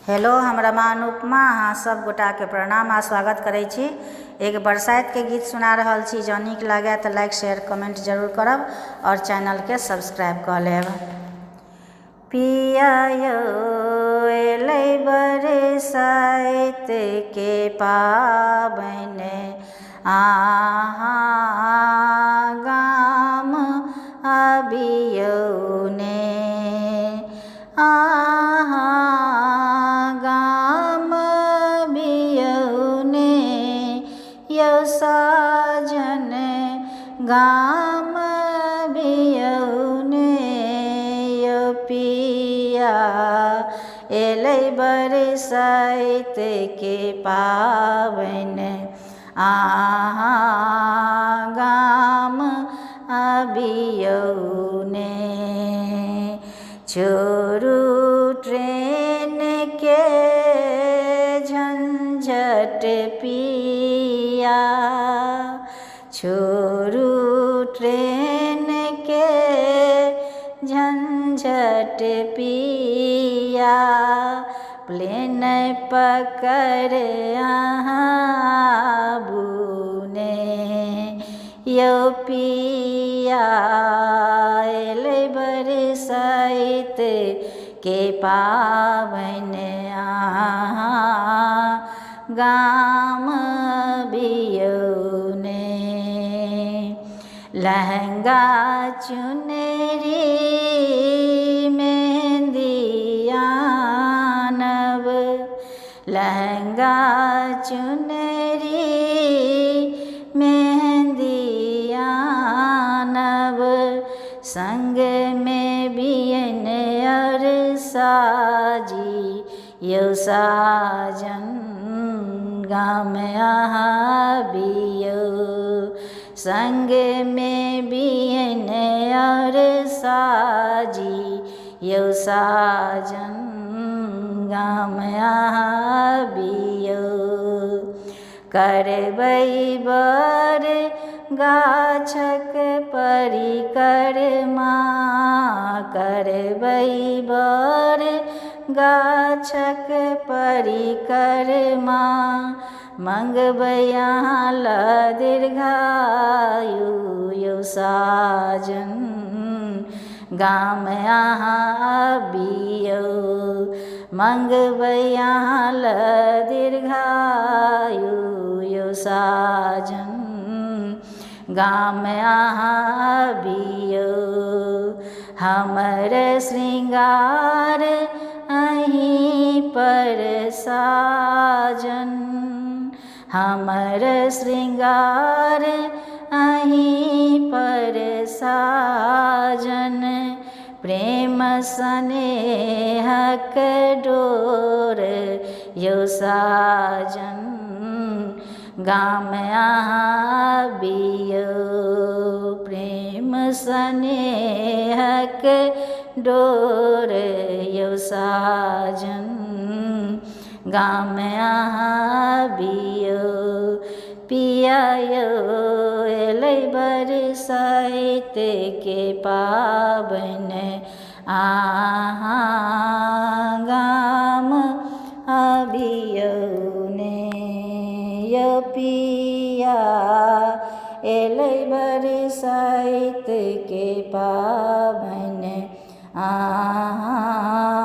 Hello, हम रमा अनुपमा अहाँ सब गोटा के प्रणाम आ स्वागत करै छी। एक बरसात के गीत सुना रहल छी। जँ नीक लागे तऽ लाइक शेयर कमेंट जरूर करब और चैनल के सब्सक्राइब कऽ लेब। पिया यौ एलै बरसात के पाबनि, अहाँ गाम आबियौ ने। गाम आबियौ ने यौ साजन, गाम आबियौ ने यौ पिया। एलै बरसात के पाबनि, अहाँ गाम आबियौ ने। छोड़ू ट्रेन के झंझट पिया, छोड़ू ट्रेन के झंझट पिया। प्लेन पकड़ अहाँ आबू ने यौ पिया। एलै बरसात के पाबनि, अहाँ गाम आबियौ ने। लहंगा चुनरी मेहंदी आनब, लहंगा चुनरी मेहंदी आनब। संग में बियन और साजी यौ साजन, गाम आबियौ। संग में बियन और साजी यौ साजन, गाम आबियौ। करबै बर गाछक परिक्रमा, करबै बर गाछक परिक्रमा। मंगबै अहाँ लऽ दीर्घायु यौ साजन, गाम आबियौ। मंगबै अहाँ लऽ दीर्घायु यौ साजन, गाम आबियौ। हमर श्रृंगार अहीं पर साजन, हमर श्रृंगार अहीं पर साजन। प्रेम स्नेहक डोर यौ साजन, गाम आबियौ। प्रेम स्नेहक डोर यौ साजन, गाम आबियौ। पिया यौ एलै बरसात के पाबनि, अहाँ गाम आबियौ ने यौ पिया। एलै बरसात के पाबनि, अहाँ